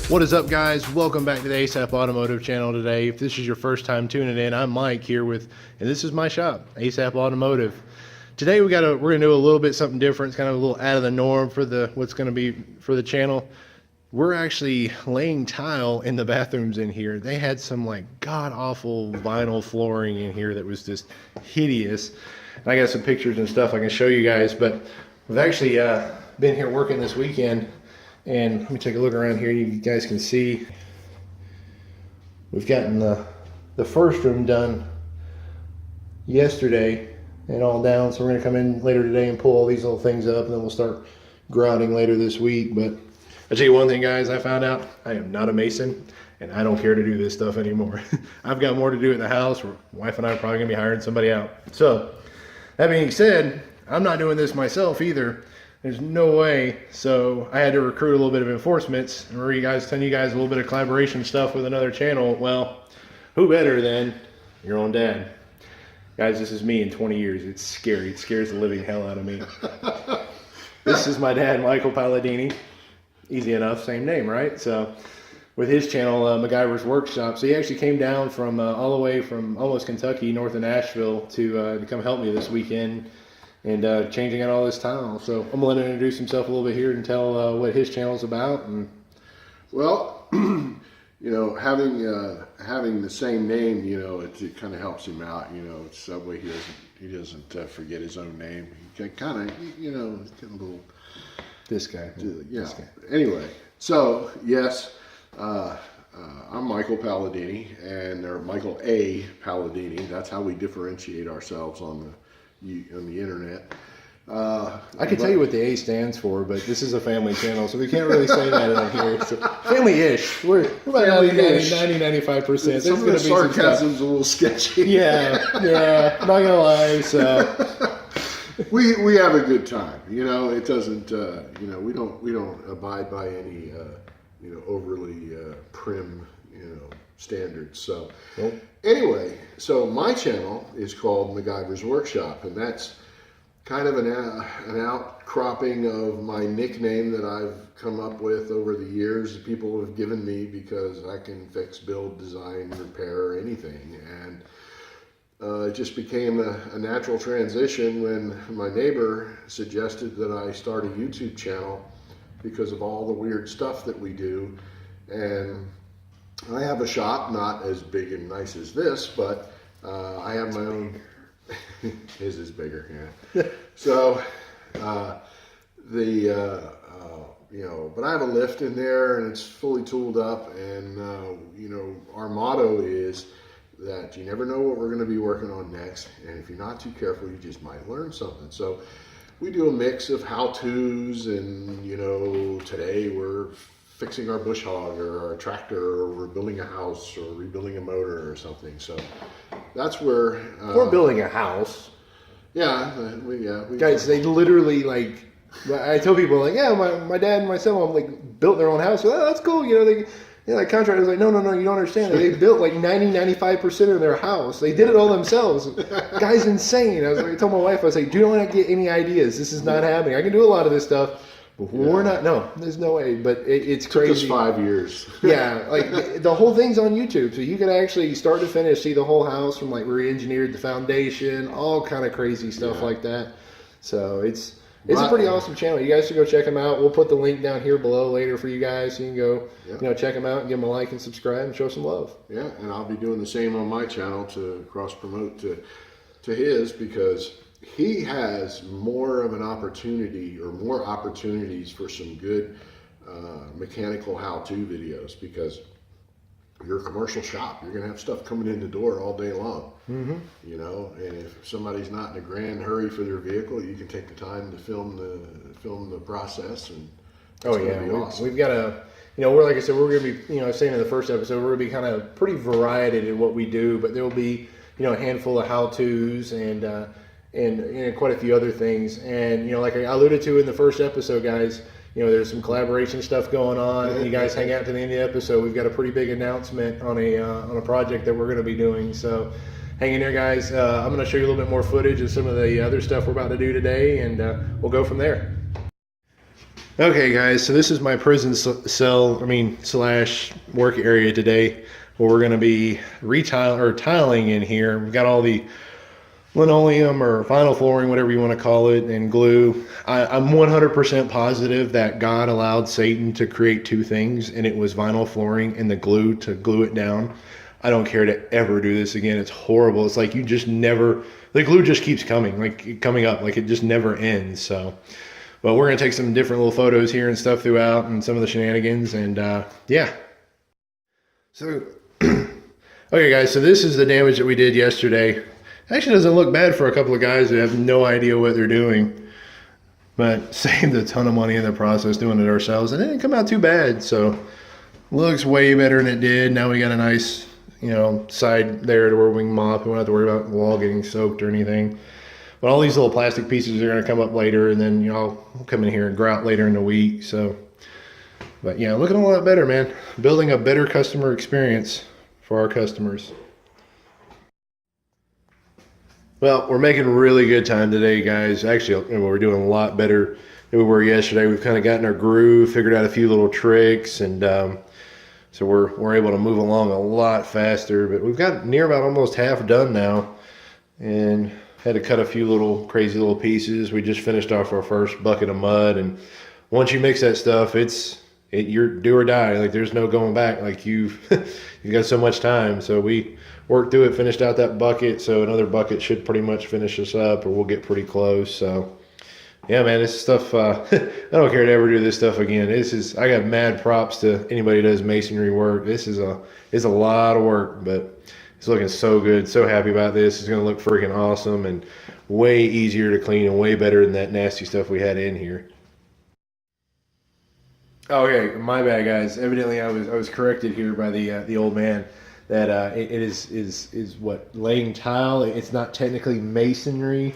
What is up, guys? Welcome back to the ASAP Automotive channel today. If this is your first time tuning in, I'm Mike here with, and this is my shop, ASAP Automotive. Today we're gonna do a little bit something different. It's kind of a little out of the norm for what's gonna be for the channel. We're actually laying tile in the bathrooms in here. They had some like god awful vinyl flooring in here that was just hideous. And I got some pictures and stuff I can show you guys, but we've actually been here working this weekend. And let me take a look around here. You guys can see we've gotten the first room done yesterday and all down. So we're going to come in later today and pull all these little things up, and then we'll start grouting later this week. But I'll tell you one thing, guys, I found out I am not a mason, and I don't care to do this stuff anymore. I've got more to do at the house. My wife and I are probably going to be hiring somebody out. So that being said, I'm not doing this myself either. There's no way. So I had to recruit a little bit of enforcements and telling you guys a little bit of collaboration stuff with another channel. Well, who better than your own dad? Guys, this is me in 20 years. It's scary. It scares the living hell out of me. This is my dad, Michael Palladini. Easy enough, same name, right? So with his channel, Gyvers Workshop. So he actually came down from all the way from almost Kentucky, north of Nashville, to come help me this weekend. And changing out all this tile. So I'm going to let him introduce himself a little bit here and tell what his channel is about. And well, you know, having the same name, you know, it kind of helps him out. You know, it's that way he doesn't forget his own name. He kind of, you know, get a little. This guy. Yeah. This guy. Anyway, so yes, I'm Michael Palladini, or Michael A. Palladini. That's how we differentiate ourselves on the internet. I can tell you what the A stands for, but this is a family channel, so we can't really say that in here. So, family-ish. We're about 90-95%. Some of the sarcasm's a little sketchy. Yeah, not gonna lie. So we have a good time. You know, it doesn't. You know, we don't abide by any you know, overly prim, you know, standards. So nope. Anyway, so my channel is called Gyvers Workshop, and that's kind of an outcropping of my nickname that I've come up with over the years. People have given me because I can fix, build, design, repair anything, and it just became a natural transition when my neighbor suggested that I start a YouTube channel because of all the weird stuff that we do. And I have a shop, not as big and nice as this, but I have my own. His is bigger, yeah. So you know, but I have a lift in there, and it's fully tooled up. And you know, our motto is that you never know what we're going to be working on next, and if you're not too careful, you just might learn something. So we do a mix of how-tos, and you know, today we're fixing our bush hog or our tractor, or we're building a house or rebuilding a motor or something. So that's where we're building a house. Yeah, guys, they literally, like, I tell people, like, yeah, my dad and my stepmom like built their own house. So, oh, that's cool, you know. Like contractors, like, no, you don't understand. They built like 95% of their house. They did it all themselves. Guy's insane. I told my wife, I was like, do not get any ideas. This is not happening. I can do a lot of this stuff. We're not. No, there's no way. But it's crazy. It took us 5 years. Yeah, like the whole thing's on YouTube, so you can actually start to finish see the whole house from like re-engineered the foundation, all kind of crazy stuff like that. So it's a pretty awesome channel. You guys should go check them out. We'll put the link down here below later for you guys, so you can go, you know, check them out and give them a like and subscribe and show some love. Yeah, and I'll be doing the same on my channel to cross promote to his, because he has more of an opportunity, or more opportunities for some good mechanical how-to videos, because you're a commercial shop. You're going to have stuff coming in the door all day long. Mm-hmm. You know, and if somebody's not in a grand hurry for their vehicle, you can take the time to film the process, and it's be awesome. We've got a, you know, like I said, we're going to be, you know, I was saying in the first episode, we're going to be kind of pretty varied in what we do, but there will be, you know, a handful of how-tos and you know, quite a few other things. And, you know, like I alluded to in the first episode, guys, you know, there's some collaboration stuff going on. And you guys hang out to the end of the episode. We've got a pretty big announcement on a project that we're going to be doing. So hang in there, guys. I'm going to show you a little bit more footage of some of the other stuff we're about to do today, and we'll go from there. Okay, guys, so this is my prison slash work area today, where we're going to be tiling in here. We've got all the linoleum or vinyl flooring, whatever you want to call it, and glue. I'm 100% positive that God allowed Satan to create two things, and it was vinyl flooring and the glue to glue it down. I don't care to ever do this again. It's horrible. It's like you just never, the glue just keeps coming up, like it just never ends. So, but we're going to take some different little photos here and stuff throughout and some of the shenanigans, and yeah. So, okay guys, so this is the damage that we did yesterday. Actually doesn't look bad for a couple of guys that have no idea what they're doing, but saved a ton of money in the process doing it ourselves, and it didn't come out too bad. So looks way better than it did. Now we got a nice, you know, side there to where we can mop. We won't have to worry about the wall getting soaked or anything. But all these little plastic pieces are going to come up later, and then, you know, I'll come in here and grout later in the week. So, but yeah, looking a lot better, man. Building a better customer experience for our customers. Well, we're making really good time today, guys. Actually, we're doing a lot better than we were yesterday. We've kind of gotten our groove, figured out a few little tricks, and so we're able to move along a lot faster. But we've got near about almost half done now, and had to cut a few little crazy little pieces. We just finished off our first bucket of mud, and once you mix that stuff, you're do or die. Like there's no going back. Like you've got so much time. So we worked through it, finished out that bucket. So another bucket should pretty much finish us up, or we'll get pretty close. So yeah, man, this stuff, I don't care to ever do this stuff again. I got mad props to anybody who does masonry work. It's a lot of work, but it's looking so good. So happy about this. It's going to look freaking awesome and way easier to clean and way better than that nasty stuff we had in here. Okay, my bad, guys. Evidently, I was corrected here by the old man that it is what, laying tile. It's not technically masonry.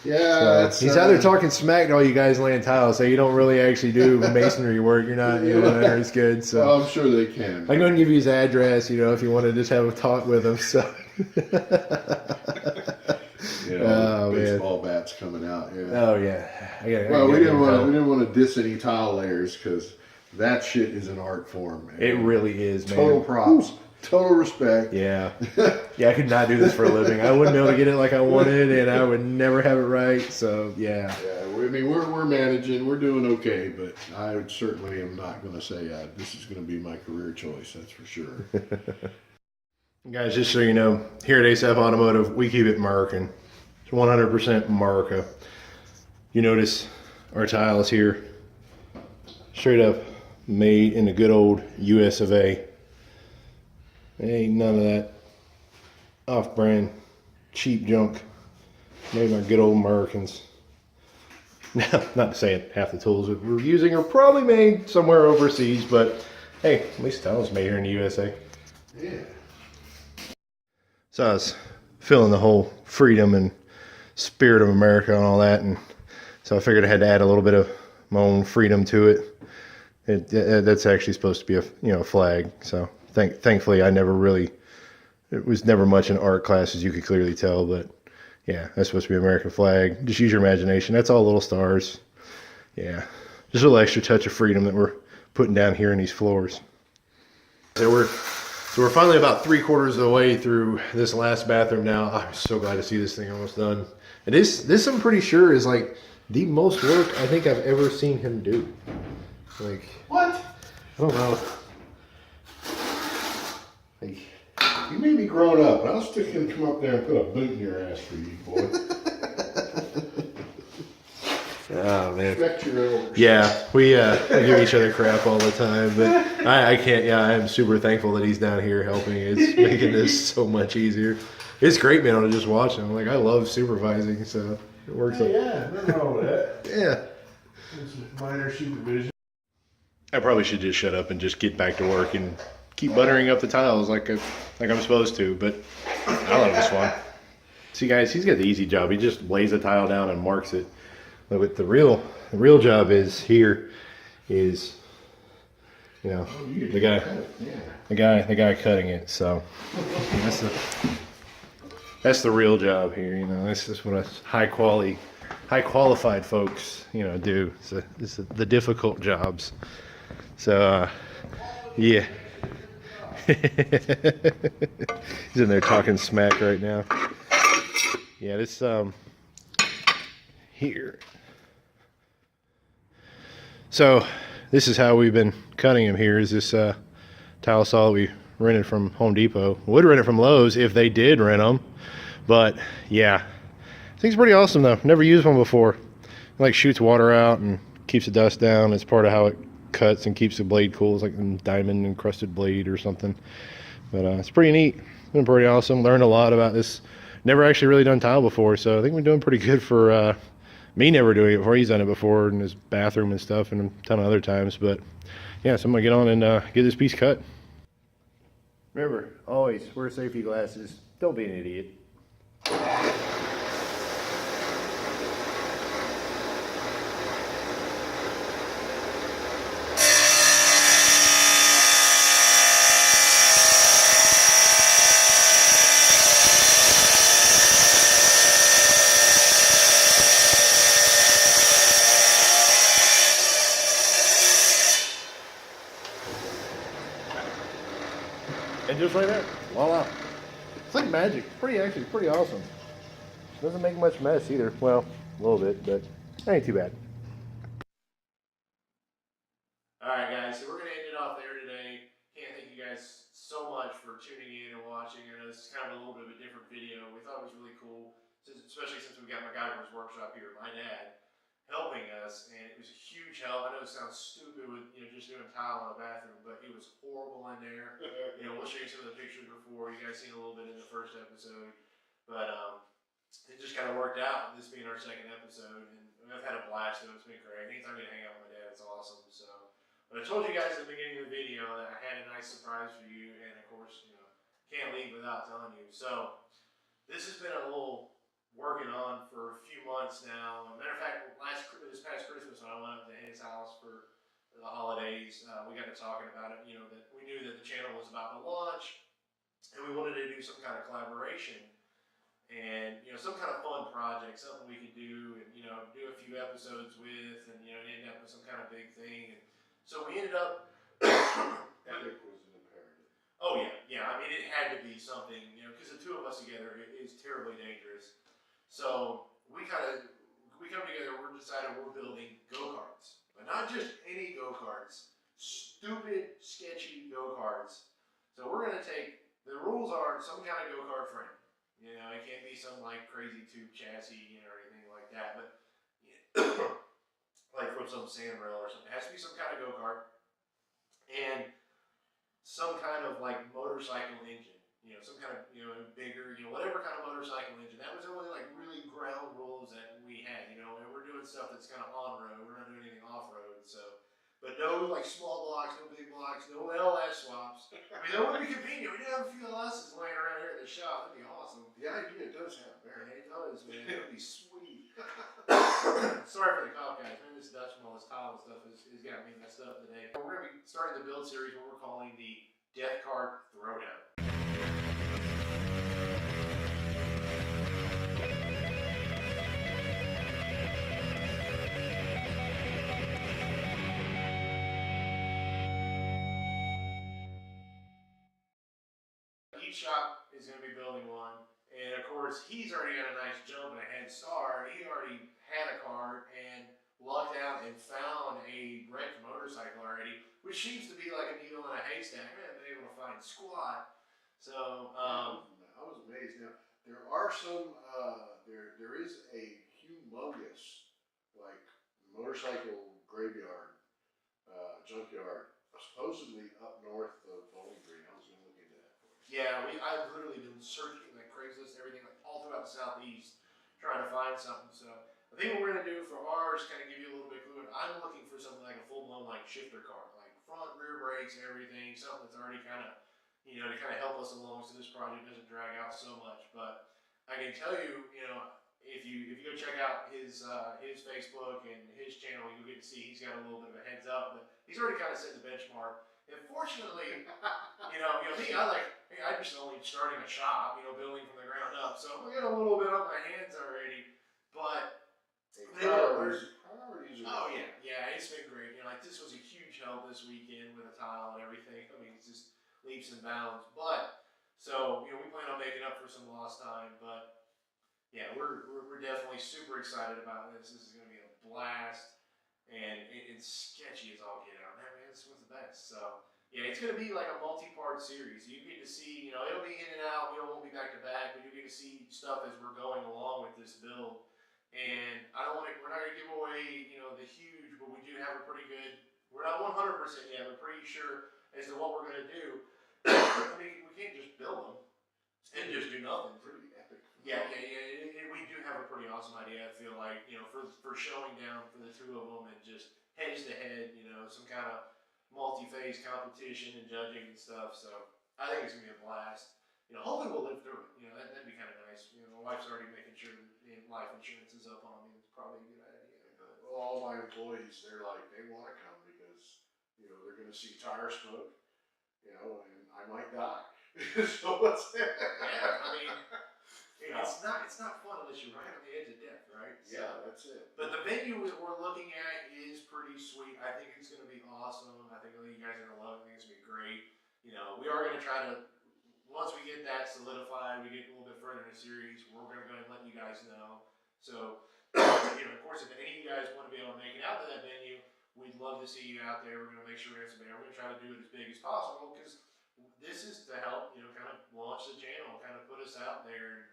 Yeah, so he's out there talking smack to all you guys laying tile, so you don't really actually do masonry work. You're not, you know, it's good. So well, I'm sure they can. I'm going to give you his address, you know, if you want to just have a talk with him. So. You know, baseball bats coming out. Yeah. Oh yeah. Well, we didn't want to diss any tile layers because that shit is an art form, man. It really is, man. Total props. Total respect. Yeah. Yeah, I could not do this for a living. I wouldn't be able to get it like I wanted, and I would never have it right. So, yeah. Yeah, I mean, we're managing. We're doing okay, but I certainly am not going to say this is going to be my career choice. That's for sure. Guys, just so you know, here at ASAP Automotive, we keep it American. It's 100% America. You notice our tiles here, straight up made in the good old US of A. Ain't none of that off-brand cheap junk made by good old Americans. Now, not to say it, half the tools that we're using are probably made somewhere overseas, but hey, at least the tile's made here in the USA. Yeah. So I was feeling the whole freedom and spirit of America and all that, and so I figured I had to add a little bit of my own freedom to it. That's actually supposed to be a flag. So thankfully, it was never much in art class, as you could clearly tell. But yeah, that's supposed to be an American flag. Just use your imagination. That's all little stars. Yeah, just a little extra touch of freedom that we're putting down here in these floors. So we're finally about 3/4 of the way through this last bathroom now. I'm so glad to see this thing almost done. And this I'm pretty sure is like the most work I think I've ever seen him do. Like, What? I don't know. Like, you may be grown up, but I was still going to come up there and put a boot in your ass for you, boy. Oh man. Respect your elders. Yeah, we give each other crap all the time, but I can't. Yeah, I am super thankful that he's down here helping. It's making this so much easier. It's great being able to just watch him. Like, I love supervising, so it works. Yeah, nothing wrong with that. Yeah. It's minor supervision. I probably should just shut up and just get back to work and keep buttering up the tiles like I'm supposed to. But I love this one. See, guys, he's got the easy job. He just lays a tile down and marks it. But the real job is here is, you know, the guy cutting it. So that's the real job here. You know, this is what a high quality high qualified folks, you know, do. So this is the difficult jobs. So yeah. He's in there talking smack right now. Yeah, this here. So this is how we've been cutting them here. Is this tile saw that we rented from Home Depot. Would rent it from Lowe's if they did rent them. But yeah, thing's pretty awesome though. Never used one before. It like shoots water out and keeps the dust down. It's part of how it cuts and keeps the blade cool. It's like a diamond encrusted blade or something. But it's pretty neat. Been pretty awesome. Learned a lot about this. Never actually really done tile before, so I think we're doing pretty good for me never doing it before. He's done it before in his bathroom and stuff and a ton of other times. But yeah, so I'm gonna get on and get this piece cut. Remember, always wear safety glasses. Don't be an idiot. And just like that, voila. It's like magic. Actually pretty awesome. Doesn't make much mess either. Well, a little bit, but ain't too bad. Alright guys, so we're going to end it off there today. Can't thank you guys so much for tuning in and watching. I know this is kind of a little bit of a different video. We thought it was really cool, especially since we got my Gyvers workshop here, my dad, helping us, and it was a huge help. I know it sounds stupid with just doing tile in a bathroom, but it was horrible in there. We'll show you some of the pictures before. You guys seen a little bit in the first episode, but it just kind of worked out. This being our second episode, and I've had a blast. It's been great. Anytime I get to hang out with my dad, it's awesome. So, but I told you guys at the beginning of the video that I had a nice surprise for you, and of course, can't leave without telling you. So, this has been a little working on for a few months now. Matter of fact, this past Christmas when I went up to his house for the holidays, we got to talking about it. That we knew that the channel was about to launch, and we wanted to do some kind of collaboration and some kind of fun project, something we could do, and do a few episodes with, and end up with some kind of big thing. And so we ended up. Epic was an imperative. Oh yeah. I mean, it had to be something, because the two of us together is terribly dangerous. So we come together. We're deciding we're building go-karts, but not just any go-karts. Stupid, sketchy go-karts. So we're gonna take. The rules are some kind of go-kart frame. It can't be some like crazy tube chassis, or anything like that. But like from some sand rail or something. It has to be some kind of go-kart and some kind of like motorcycle engine. Some kind of bigger, whatever kind of motorcycle engine. That was the only like really ground rules that we had. And we're doing stuff that's kind of on road. We're not doing anything off road. So, but no like small blocks, no big blocks, no LS swaps. I mean, that would be convenient. We do have a few LSs laying around here at the shop. That'd be awesome. The idea does have merit. Yeah, it does, man. That would be sweet. Sorry for the cough, guys. Man, this Dutch and all this tile and stuff has got me messed up today. We're going to be starting the build series, what we're calling the Death Cart Throwdown. Each shop is going to be building one, and of course he's already got a nice jump and a head start. He already had a cart and lucked out and found a wrecked motorcycle already, which seems to be like a needle in a haystack. I haven't been able to find squat. So I was amazed. Now there are some. There is a humongous like motorcycle graveyard, junkyard, supposedly up north of Bowling Green. I was going to look into that. Yeah, I've literally been searching like Craigslist, everything like all throughout the southeast, trying to find something. So I think what we're gonna do for ours, kind of give you a little bit of clue. I'm looking for something like a full blown like shifter car, like front, rear brakes, everything, something that's already kind of, to kind of help us along so this project doesn't drag out so much. But I can tell you, if you go check out his Facebook and his channel, you'll get to see he's got a little bit of a heads up, but he's already kind of set the benchmark. And fortunately, me, I'm just only starting a shop, building from the ground up. So we got a little bit on my hands already. But They were. Oh yeah, it's been great. Like this was a huge help this weekend with the tile and everything. I mean, it's just leaps and bounds. But so we plan on making up for some lost time. But yeah, we're definitely super excited about this. This is going to be a blast, and it's sketchy as all get out. Man, this was the best. So yeah, it's going to be like a multi-part series. You get to see, it'll be in and out. It won't be back to back, but you get to see stuff as we're going along with this build. And we're not going to give away, the huge, but we do have a pretty good, we're not 100% yet, we're pretty sure as to what we're going to do. I mean, we can't just build them and just do nothing. Pretty epic. Yeah. We do have a pretty awesome idea, I feel like, for showing down for the two of them and just heads to head, some kind of multi-phase competition and judging and stuff. So I think it's going to be a blast. Hopefully we'll live through it. That'd be kind of nice. My wife's already making sure that life insurance is up on me. It's probably a good idea. But. Well, all my employees, they're like, they want to come because, they're going to see tire smoke, and I might die. So what's that? Yeah, I mean, it's not fun unless you're right on the edge of death, right? Yeah, that's it. But the venue that we're looking at is pretty sweet. I think it's going to be awesome. I think you guys are going to love it. I think it's going to be great. We are going to try to, once we get that solidified, we get a little bit further in the series, we're going to go ahead and let you guys know. So, of course, if any of you guys want to be able to make it out to that venue, we'd love to see you out there. We're going to make sure we have some there. We're going to try to do it as big as possible because this is to help, kind of launch the channel, kind of put us out there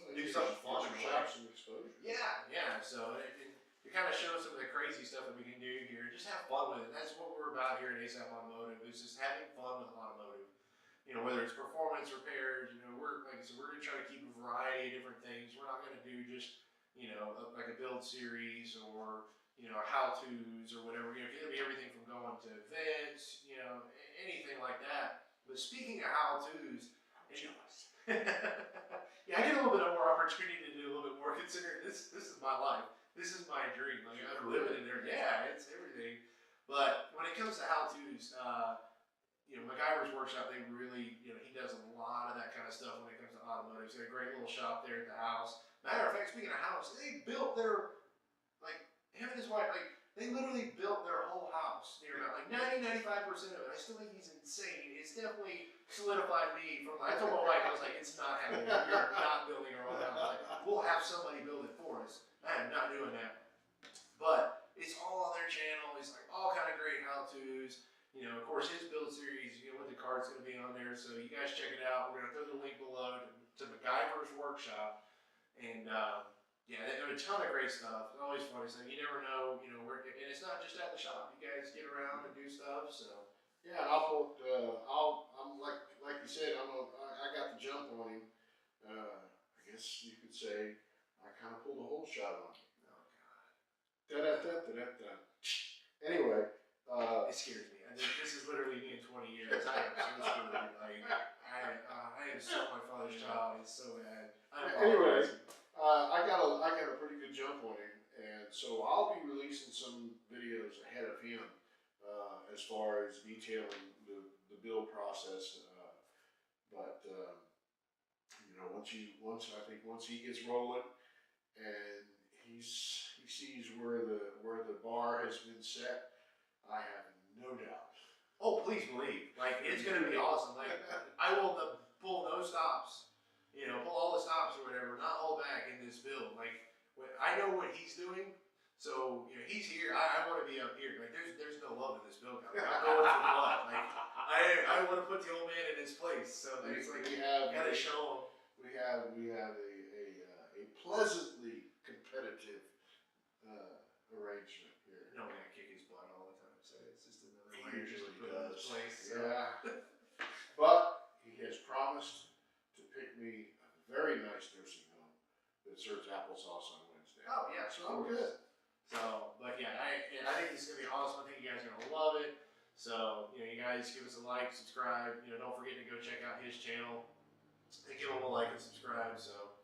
and do something fun. Some exposure. Yeah. So it kind of shows some of the crazy stuff that we can do here. Just have fun with it. That's what we're about here at ASAP Automotive. Is just having fun with automotive. Whether it's performance repairs, we're like I said, we're gonna try to keep a variety of different things. We're not gonna do just, like a build series or how-tos or whatever. It'll be everything from going to events, anything like that. But speaking of how-tos, yeah, I get a little bit more opportunity to do a little bit more considering this is my life. This is my dream. Like I'm living in there. Yeah, it's everything. But when it comes to how-tos, Gyvers Workshop, they really, he does a lot of that kind of stuff when it comes to automotive. He's got a great little shop there at the house. Matter of fact, speaking of house, they built their, him and his wife, they literally built their whole house near about 90-95% of it. I still think he's insane. It's definitely solidified me from, I told my wife, I was like, it's not happening. We are not building our own house. We'll have somebody build it for us. I am not doing that. But it's all on their channel. It's all kind of great how-tos. Of course, his build series, with the card's going to be on there, so you guys check it out. We're going to throw the link below to Gyvers Workshop, and yeah, they have a ton of great stuff. It's always funny, so you never know, where, and it's not just at the shop. You guys get around and do stuff, so. Yeah, and I'm like you said, I got the jump on him. I guess you could say I kind of pulled a whole shot on him. Oh God. Da-da-da-da-da-da. Anyway. It scares me. This is literally me in 20 years. I am so screwed. I am so my father's child. It's so bad. Anyway, I got a pretty good jump on him, and so I'll be releasing some videos ahead of him as far as detailing the build process. But once he gets rolling and he sees where the bar has been set, I have no doubt. Oh, please believe. It's going to be awesome. I will pull no stops. Pull all the stops or whatever, not hold back in this build. I know what he's doing, so, he's here. I want to be up here. There's no love in this build. I'm not going for blood. I want to put the old man in his place. So, it's got to show him. We have a pleasantly competitive arrangement here. No man, I kick his butt all the time, so it's just another He way usually to put him in does. place. Yeah. But he has promised to pick me a very nice nursing home that serves applesauce on Wednesday. Oh yeah, so I'm good. So, but yeah, I think it's gonna be awesome. I think you guys are gonna love it. So, you guys give us a like, subscribe. Don't forget to go check out his channel and give him a like and subscribe. So.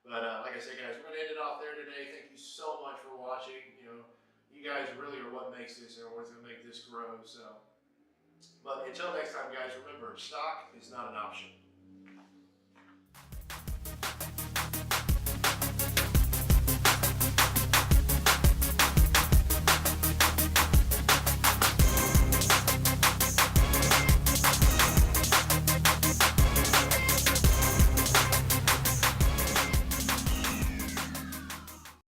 But like I said, guys, we're going to end it off there today. Thank you so much for watching. You guys really are what makes this and what's going to make this grow. So, but until next time, guys, remember, stock is not an option.